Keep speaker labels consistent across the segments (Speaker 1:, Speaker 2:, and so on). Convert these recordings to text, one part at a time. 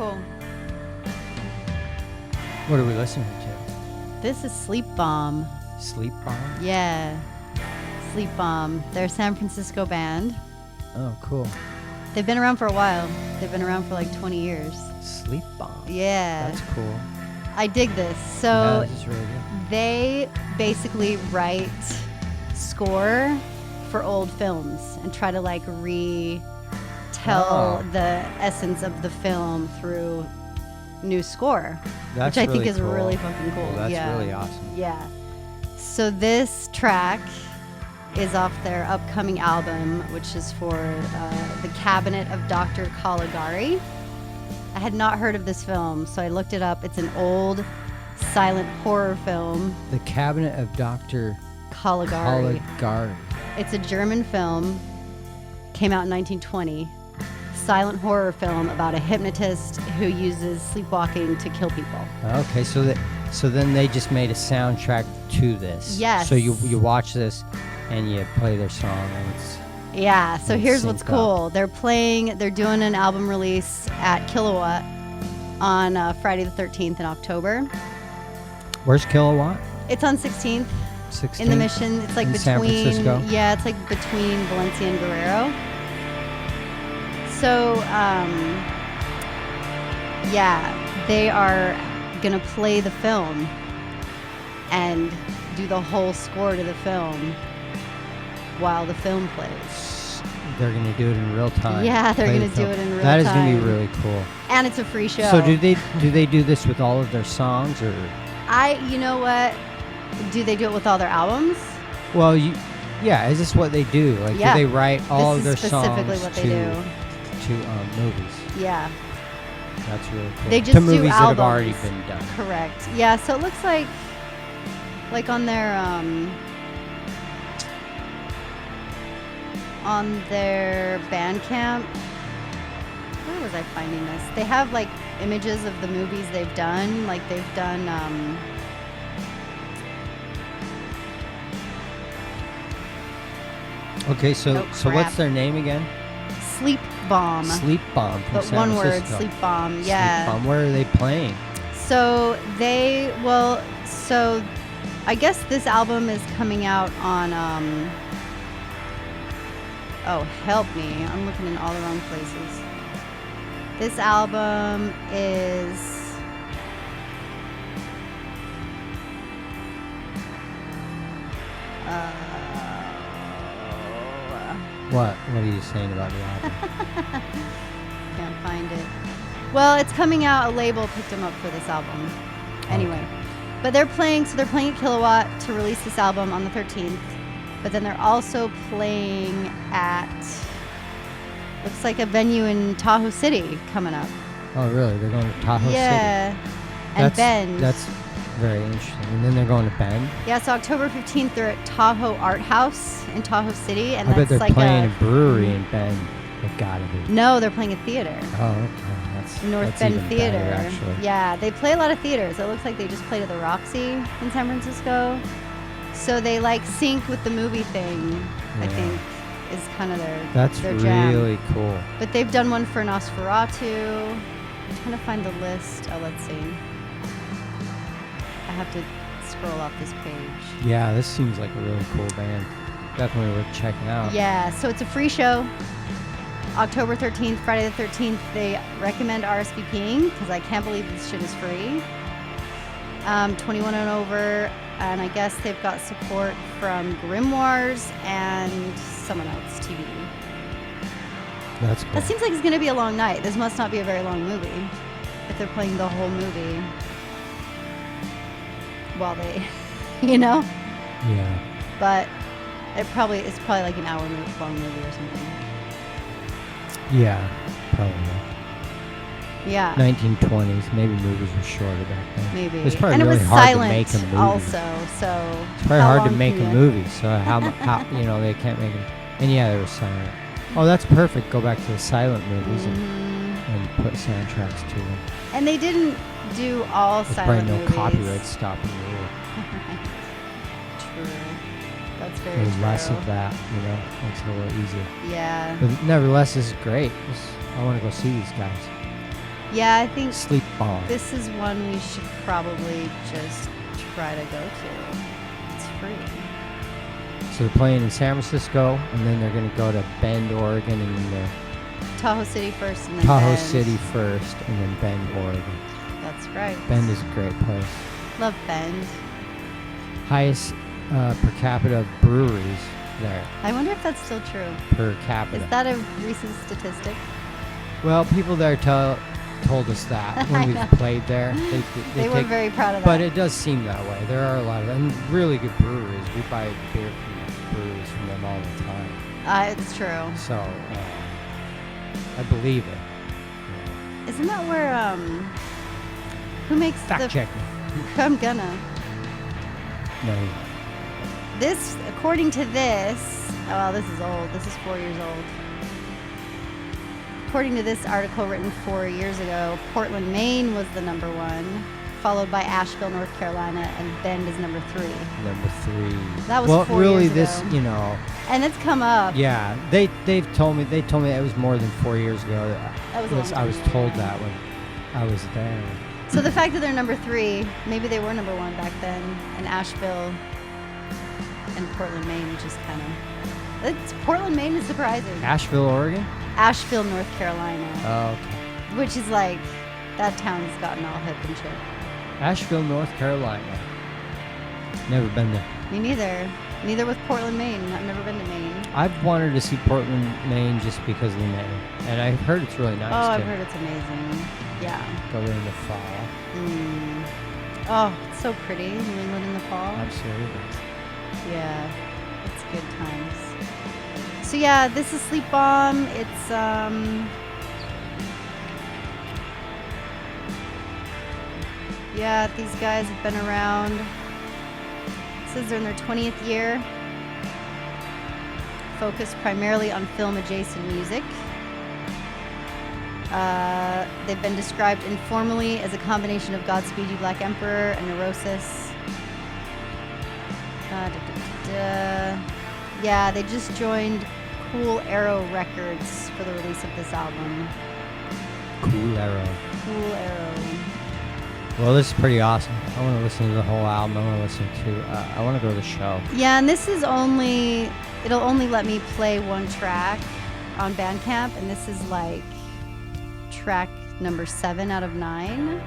Speaker 1: cool.
Speaker 2: What are we listening to?
Speaker 1: This is Sleepbomb.
Speaker 2: Sleepbomb?
Speaker 1: Yeah. Sleepbomb. They're a San Francisco band.
Speaker 2: Oh, cool.
Speaker 1: They've been around for a while. They've been around for like 20 years.
Speaker 2: Sleepbomb.
Speaker 1: Yeah.
Speaker 2: That's cool.
Speaker 1: I dig this.
Speaker 2: Yeah,
Speaker 1: So
Speaker 2: this is really good.
Speaker 1: they basically write score for old films and try to like retell the essence of the film through new score.
Speaker 2: That's
Speaker 1: which I
Speaker 2: really
Speaker 1: think is
Speaker 2: cool.
Speaker 1: really fucking cool.
Speaker 2: Well, that's
Speaker 1: yeah.
Speaker 2: really awesome.
Speaker 1: Yeah. So this track is off their upcoming album, which is for the Cabinet of Dr. Caligari. I had not heard of this film, so I looked it up. It's an old silent horror film.
Speaker 2: The Cabinet of Dr.
Speaker 1: Caligari.
Speaker 2: Caligari.
Speaker 1: It's a German film. Came out in 1920. Silent horror film about a hypnotist who uses sleepwalking to kill people.
Speaker 2: Okay, so then they just made a soundtrack to this.
Speaker 1: Yes.
Speaker 2: So you watch this and you play their song and it's
Speaker 1: Yeah, so
Speaker 2: It's
Speaker 1: here's what's
Speaker 2: synced
Speaker 1: cool. They're doing an album release at Kilowatt on Friday the 13th in October.
Speaker 2: Where's Kilowatt?
Speaker 1: It's on 16th
Speaker 2: 16th?
Speaker 1: in the Mission. It's like
Speaker 2: in
Speaker 1: between
Speaker 2: San Francisco?
Speaker 1: Yeah, it's like between Valencia and Guerrero. So yeah, they are gonna play the film and do the whole score to the film while the film plays.
Speaker 2: They're going to do it in real time.
Speaker 1: Yeah, they're
Speaker 2: Play
Speaker 1: going
Speaker 2: the
Speaker 1: to do
Speaker 2: film.
Speaker 1: it in real
Speaker 2: That
Speaker 1: time.
Speaker 2: is going to be really cool.
Speaker 1: And it's a free show.
Speaker 2: So do they do this with all of their songs or?
Speaker 1: You know what? Do they do it with all their albums?
Speaker 2: Well, yeah. Is this what they do? Like,
Speaker 1: Yeah.
Speaker 2: do they write all of their
Speaker 1: This is specifically
Speaker 2: songs
Speaker 1: what they do.
Speaker 2: to movies?
Speaker 1: Yeah,
Speaker 2: That's really cool.
Speaker 1: they just
Speaker 2: to
Speaker 1: do
Speaker 2: movies that have already
Speaker 1: albums.
Speaker 2: been done.
Speaker 1: Correct. Yeah, so it looks like on their Bandcamp. Where was I finding this? They have like images of the movies they've done. Like they've done.
Speaker 2: Okay, so
Speaker 1: Oh,
Speaker 2: so
Speaker 1: crap.
Speaker 2: what's their name again?
Speaker 1: Sleepbomb.
Speaker 2: Sleepbomb from
Speaker 1: But
Speaker 2: San
Speaker 1: one word,
Speaker 2: Francisco.
Speaker 1: Sleepbomb. Yeah.
Speaker 2: Sleepbomb. Where are they playing?
Speaker 1: So so I guess this album is coming out on oh, help me. I'm looking in all the wrong places. This album is
Speaker 2: What are you saying about the album?
Speaker 1: can't find it. Well, it's coming out. A label picked them up for this album. Anyway, but they're playing at Kilowatt to release this album on the 13th. But then they're also playing at looks like a venue in Tahoe City coming up.
Speaker 2: Oh, really? They're going to Tahoe City?
Speaker 1: Yeah, and Bend.
Speaker 2: That's very interesting. And then they're going to Bend?
Speaker 1: Yeah, so October 15th they're at Tahoe Art House in Tahoe City, and
Speaker 2: I bet
Speaker 1: that's
Speaker 2: they're
Speaker 1: like
Speaker 2: playing a brewery in Bend. They've got to be.
Speaker 1: No, they're playing a theater.
Speaker 2: Oh, okay.
Speaker 1: North
Speaker 2: that's
Speaker 1: Bend
Speaker 2: even
Speaker 1: Theater.
Speaker 2: better, actually.
Speaker 1: Yeah, they play a lot of theaters. It looks like they just played at the Roxy in San Francisco. So they like sync with the movie thing, I
Speaker 2: Yeah.
Speaker 1: think, is kind of
Speaker 2: That's
Speaker 1: their jam.
Speaker 2: really cool.
Speaker 1: But they've done one for Nosferatu. I'm trying to find the list. Oh, let's see. I have to scroll off this page.
Speaker 2: Yeah, this seems like a really cool band. Definitely worth checking out.
Speaker 1: Yeah, so it's a free show. October 13th, Friday the 13th. They recommend RSVPing because I can't believe this shit is free. 21 and over, and I guess they've got support from Grimoires and someone else, TBD.
Speaker 2: That's cool.
Speaker 1: That seems like it's going to be a long night. This must not be a very long movie if they're playing the whole movie while they,
Speaker 2: Yeah.
Speaker 1: But it's probably like an hour long movie or something.
Speaker 2: Yeah, probably.
Speaker 1: Yeah.
Speaker 2: 1920s. Maybe movies were shorter back then.
Speaker 1: Maybe.
Speaker 2: It's probably
Speaker 1: And it
Speaker 2: really
Speaker 1: was
Speaker 2: hard
Speaker 1: silent
Speaker 2: to make a movie.
Speaker 1: also, so
Speaker 2: It's probably
Speaker 1: how
Speaker 2: hard to
Speaker 1: long
Speaker 2: make
Speaker 1: can
Speaker 2: a
Speaker 1: you-
Speaker 2: movie, so how they can't make it. And yeah, they were silent. Oh, that's perfect. Go back to the silent movies and put soundtracks to them.
Speaker 1: And they didn't do all
Speaker 2: There's
Speaker 1: silent
Speaker 2: probably no
Speaker 1: movies.
Speaker 2: copyright stopping you.
Speaker 1: True. That's very
Speaker 2: There's
Speaker 1: true.
Speaker 2: less of that, makes it a little easier.
Speaker 1: Yeah.
Speaker 2: But nevertheless, this is great. I want to go see these guys.
Speaker 1: Yeah, I think
Speaker 2: Sleepbomb.
Speaker 1: this is one we should probably just try to go to. It's free.
Speaker 2: So they're playing in San Francisco, and then they're going to go to Bend, Oregon, and then
Speaker 1: Tahoe City first, and then
Speaker 2: Tahoe
Speaker 1: Bend.
Speaker 2: City first, and then Bend, Oregon.
Speaker 1: That's right.
Speaker 2: Bend is a great place.
Speaker 1: Love Bend.
Speaker 2: Highest per capita breweries there.
Speaker 1: I wonder if that's still true.
Speaker 2: Per capita.
Speaker 1: Is that a recent statistic?
Speaker 2: Well, people there told us that when we played there.
Speaker 1: They were very proud of that.
Speaker 2: But it does seem that way. There are a lot of and really good breweries. We buy beer from breweries from them all the time.
Speaker 1: It's true.
Speaker 2: So I believe it.
Speaker 1: Isn't that where who makes
Speaker 2: Fact check me.
Speaker 1: I'm gonna.
Speaker 2: No.
Speaker 1: This, according to this, this is old. This is 4 years old. According to this article written 4 years ago, Portland, Maine was the number 1, followed by Asheville, North Carolina, and Bend is number 3.
Speaker 2: Number 3.
Speaker 1: That was
Speaker 2: well,
Speaker 1: 4
Speaker 2: really,
Speaker 1: years
Speaker 2: this,
Speaker 1: ago. And it's come up.
Speaker 2: Yeah, they've told me it was more than 4 years ago.
Speaker 1: That was a long time
Speaker 2: I was
Speaker 1: ago,
Speaker 2: told
Speaker 1: yeah.
Speaker 2: that when I was there.
Speaker 1: So the fact that they're number 3, maybe they were number 1 back then, and Asheville and Portland, Maine, which is Portland, Maine is surprising.
Speaker 2: Asheville, Oregon?
Speaker 1: Asheville, North Carolina.
Speaker 2: Oh, okay.
Speaker 1: Which is like, that town's gotten all hip and shit.
Speaker 2: Asheville, North Carolina. Never been there.
Speaker 1: Me neither. Neither with Portland, Maine. I've never been to Maine.
Speaker 2: I've wanted to see Portland, Maine just because of the name. And I've heard it's really nice,
Speaker 1: Oh,
Speaker 2: too.
Speaker 1: I've heard it's amazing. Yeah.
Speaker 2: Go there in the fall.
Speaker 1: Oh, it's so pretty. New England in the fall.
Speaker 2: Absolutely.
Speaker 1: Yeah. It's good times. So yeah, this is Sleepbomb. It's yeah, these guys have been around. It says they're in their 20th year. Focused primarily on film adjacent music. They've been described informally as a combination of Godspeed You Black Emperor and Neurosis. Yeah, they just joined Cool Arrow Records for the release of this album.
Speaker 2: Cool Arrow.
Speaker 1: Cool Arrow.
Speaker 2: Well, this is pretty awesome. I want to listen to the whole album. I want to listen to, I want to go to the show.
Speaker 1: Yeah, and this is it'll only let me play one track on Bandcamp, and this is like track number 7 out of 9.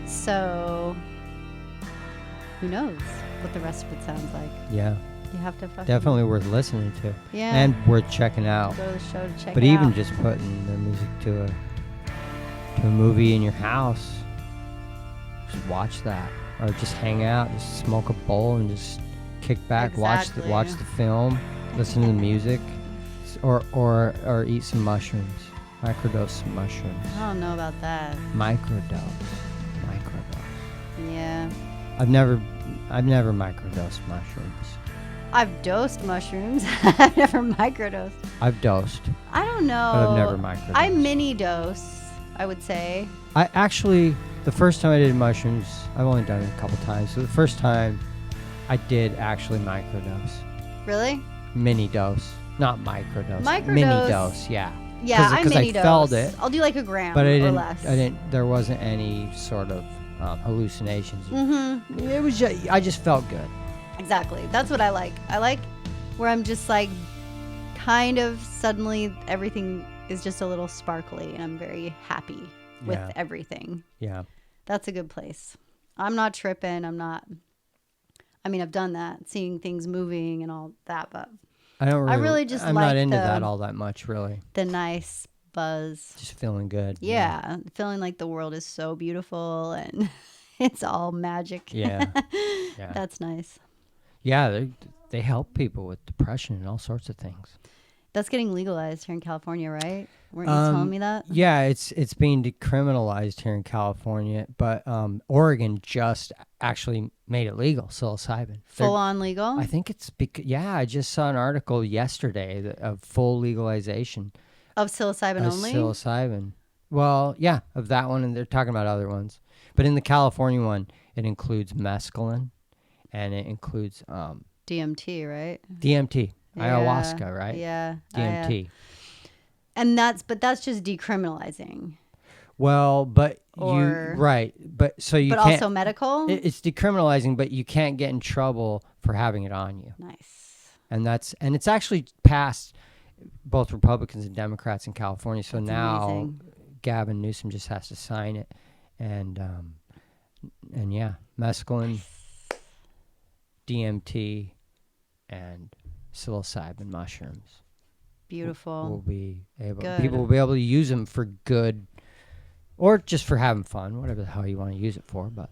Speaker 1: So, who knows what the rest of it sounds like.
Speaker 2: Yeah.
Speaker 1: You have to fucking...
Speaker 2: Definitely worth listening to.
Speaker 1: Yeah.
Speaker 2: And worth checking out.
Speaker 1: Go to the show to check it out.
Speaker 2: But even just putting their music to a movie in your house, just watch that. Or just hang out, just smoke a bowl and just kick back,
Speaker 1: Exactly.
Speaker 2: watch the film, listen to the music, or eat some mushrooms. Microdose some mushrooms.
Speaker 1: I don't know about that.
Speaker 2: Microdose.
Speaker 1: Yeah.
Speaker 2: I've never microdosed mushrooms.
Speaker 1: I've dosed mushrooms. I've never microdosed.
Speaker 2: I've dosed.
Speaker 1: I don't know.
Speaker 2: But I've never microdosed.
Speaker 1: I mini dose, I would say.
Speaker 2: I actually, the first time I did mushrooms, I've only done it a couple times. So the first time I did actually microdose.
Speaker 1: Really?
Speaker 2: Mini dose. Not microdose.
Speaker 1: Microdose.
Speaker 2: Mini dose, yeah.
Speaker 1: Yeah, I mini
Speaker 2: I
Speaker 1: dose.
Speaker 2: felt it.
Speaker 1: I'll do like a gram
Speaker 2: But
Speaker 1: or less.
Speaker 2: there wasn't any sort of hallucinations.
Speaker 1: Mm-hmm.
Speaker 2: It was just, I just felt good.
Speaker 1: Exactly. That's what I like. I like where I'm just like kind of suddenly everything is just a little sparkly and I'm very happy with everything.
Speaker 2: Yeah.
Speaker 1: That's a good place. I'm not tripping. I've done that, seeing things moving and all that, but I'm
Speaker 2: not into that all that much, really.
Speaker 1: The nice buzz.
Speaker 2: Just feeling good.
Speaker 1: Yeah. Feeling like the world is so beautiful and it's all magic.
Speaker 2: Yeah.
Speaker 1: That's nice.
Speaker 2: Yeah, they help people with depression and all sorts of things.
Speaker 1: That's getting legalized here in California, right? Weren't you telling me that?
Speaker 2: Yeah, it's being decriminalized here in California, but Oregon just actually made it legal, psilocybin.
Speaker 1: Full on legal?
Speaker 2: I think it's I just saw an article yesterday of full legalization.
Speaker 1: Of psilocybin only?
Speaker 2: Psilocybin. Well, yeah, of that one, and they're talking about other ones. But in the California one, it includes mescaline, and it includes
Speaker 1: DMT, right?
Speaker 2: DMT, ayahuasca, right?
Speaker 1: Yeah.
Speaker 2: DMT.
Speaker 1: And that's just decriminalizing.
Speaker 2: Well, but
Speaker 1: Or
Speaker 2: but so you
Speaker 1: but
Speaker 2: can't.
Speaker 1: also medical?
Speaker 2: It's decriminalizing, but you can't get in trouble for having it on you.
Speaker 1: Nice.
Speaker 2: And it's actually passed both Republicans and Democrats in California. So
Speaker 1: That's
Speaker 2: now
Speaker 1: amazing.
Speaker 2: Gavin Newsom just has to sign it, and yeah, mescaline, DMT, and psilocybin mushrooms
Speaker 1: Beautiful.
Speaker 2: will be able.
Speaker 1: Good.
Speaker 2: People will be able to use them for good, or just for having fun, whatever the hell you want to use it for. But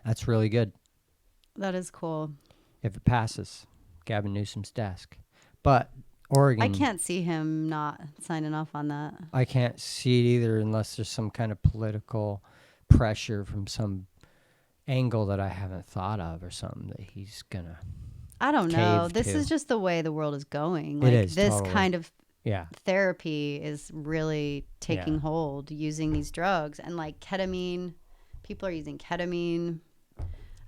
Speaker 2: that's really good
Speaker 1: That is cool.
Speaker 2: if it passes Gavin Newsom's desk. But Oregon,
Speaker 1: I can't see him not signing off on that.
Speaker 2: I can't see it either unless there's some kind of political pressure from some angle that I haven't thought of or something that he's gonna.
Speaker 1: I don't know.
Speaker 2: Cave
Speaker 1: This
Speaker 2: to.
Speaker 1: is just the way the world is going.
Speaker 2: It
Speaker 1: Like
Speaker 2: is,
Speaker 1: this
Speaker 2: totally.
Speaker 1: kind of
Speaker 2: Yeah.
Speaker 1: therapy is really taking
Speaker 2: Yeah.
Speaker 1: hold using these drugs, and like ketamine. People are using ketamine.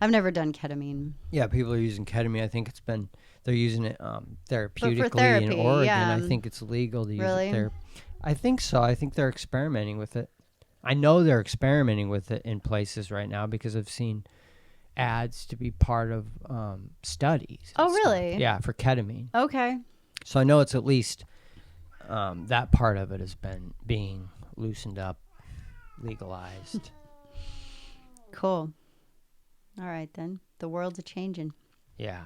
Speaker 1: I've never done ketamine.
Speaker 2: Yeah, people are using ketamine. I think they're using it therapeutically
Speaker 1: therapy,
Speaker 2: in Oregon.
Speaker 1: yeah.
Speaker 2: I think it's legal to use
Speaker 1: Really?
Speaker 2: it there. I think so. I think they're experimenting with it. I know they're experimenting with it in places right now because I've seen ads to be part of studies.
Speaker 1: Oh,
Speaker 2: and stuff.
Speaker 1: really?
Speaker 2: Yeah, for ketamine.
Speaker 1: Okay.
Speaker 2: So I know it's at least that part of it has been being loosened up, legalized.
Speaker 1: Cool. All right then. The world's a changing.
Speaker 2: Yeah.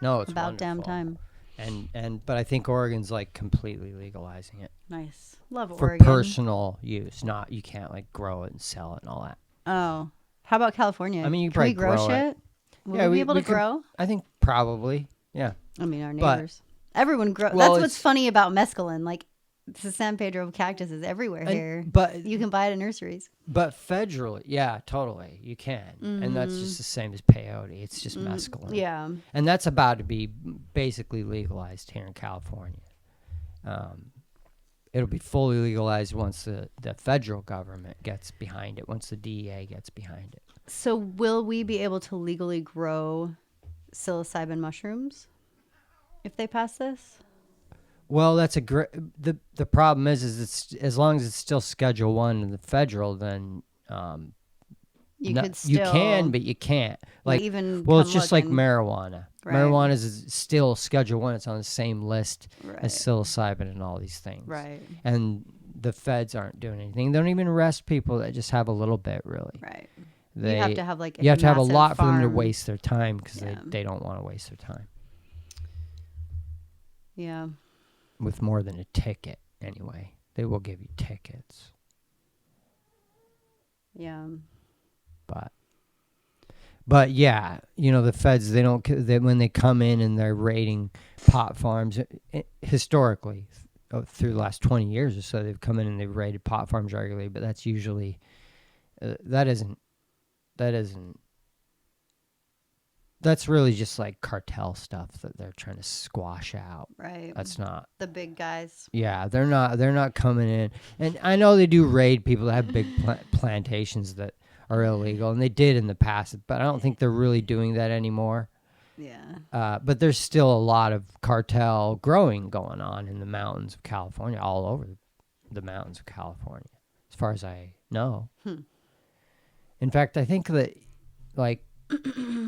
Speaker 2: No, it's
Speaker 1: About damn
Speaker 2: wonderful.
Speaker 1: time.
Speaker 2: But I think Oregon's like completely legalizing it
Speaker 1: Nice. Love
Speaker 2: for
Speaker 1: Oregon.
Speaker 2: personal use. Not you can't like grow it and sell it and all that.
Speaker 1: Oh. How about California?
Speaker 2: I mean, you
Speaker 1: can we
Speaker 2: probably
Speaker 1: grow
Speaker 2: grow it.
Speaker 1: shit? Will
Speaker 2: Yeah,
Speaker 1: we
Speaker 2: we-
Speaker 1: be able
Speaker 2: we
Speaker 1: to
Speaker 2: can-
Speaker 1: grow?
Speaker 2: I think probably. Yeah.
Speaker 1: I mean, our
Speaker 2: But-
Speaker 1: neighbors. Everyone grows.
Speaker 2: Well,
Speaker 1: That's what's
Speaker 2: it's-
Speaker 1: funny about mescaline. Like, the San Pedro cactus is everywhere here.
Speaker 2: But
Speaker 1: You can buy it at nurseries.
Speaker 2: but federally, yeah, totally, you can, and that's
Speaker 1: Mm-hmm.
Speaker 2: just the same as peyote. It's just mescaline.
Speaker 1: Yeah.
Speaker 2: And that's about to be basically legalized here in California. It'll be fully legalized once the federal government gets behind it, once the DEA gets behind it.
Speaker 1: So, will we be able to legally grow psilocybin mushrooms if they pass this?
Speaker 2: Well, that's a great. The problem is it's as long as it's still Schedule 1 in the federal, then
Speaker 1: You
Speaker 2: no-
Speaker 1: could still.
Speaker 2: you can, but you can't. Like
Speaker 1: even
Speaker 2: well,
Speaker 1: come
Speaker 2: it's just like
Speaker 1: looking.
Speaker 2: marijuana.
Speaker 1: Right.
Speaker 2: Marijuana is still Schedule 1. It's on the same list
Speaker 1: Right.
Speaker 2: as psilocybin and all these things.
Speaker 1: Right.
Speaker 2: And the feds aren't doing anything. They don't even arrest people that just have a little bit, really.
Speaker 1: Right.
Speaker 2: They,
Speaker 1: you have to have like
Speaker 2: you have to have a
Speaker 1: massive
Speaker 2: lot for them to
Speaker 1: farm.
Speaker 2: waste their time because
Speaker 1: Yeah.
Speaker 2: they don't want to waste their time
Speaker 1: Yeah.
Speaker 2: with more than a ticket anyway. They will give you tickets,
Speaker 1: Yeah.
Speaker 2: but yeah, the feds when they come in and they're raiding pot farms historically through the last 20 years or so, they've come in and they've raided pot farms regularly, but that's usually that's really just like cartel stuff that they're trying to squash out.
Speaker 1: Right.
Speaker 2: That's not.
Speaker 1: The big guys.
Speaker 2: Yeah, they're not coming in. And I know they do raid people that have big plantations that are illegal, and they did in the past, but I don't think they're really doing that anymore.
Speaker 1: Yeah.
Speaker 2: But there's still a lot of cartel growing going on in the mountains of California, all over the mountains of California, as far as I know. In fact, I think that, like,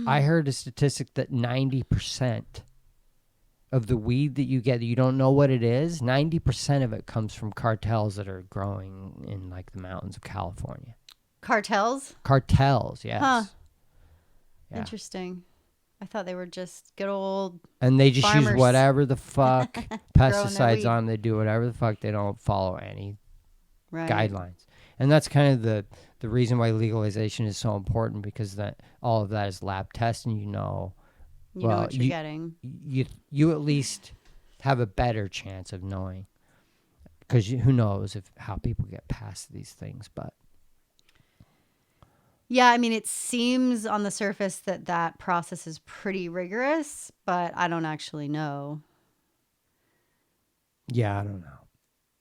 Speaker 2: I heard a statistic that 90% of the weed that you get that you don't know what it is, 90% of it comes from cartels that are growing in, like, the mountains of California.
Speaker 1: Cartels?
Speaker 2: Cartels, yes.
Speaker 1: Huh.
Speaker 2: Yeah.
Speaker 1: Interesting. I thought they were just good old.
Speaker 2: And they just use
Speaker 1: Farmers.
Speaker 2: whatever the fuck pesticides
Speaker 1: weed.
Speaker 2: on them. They do whatever the fuck. They don't follow any
Speaker 1: Right.
Speaker 2: guidelines. And that's kind of the reason why legalization is so important, because that all of that is lab tested, and
Speaker 1: You know
Speaker 2: well,
Speaker 1: what you're getting.
Speaker 2: you at least have a better chance of knowing, because who knows how people get past these things. But
Speaker 1: Yeah, I mean, it seems on the surface that process is pretty rigorous, but I don't actually know.
Speaker 2: yeah, I don't know.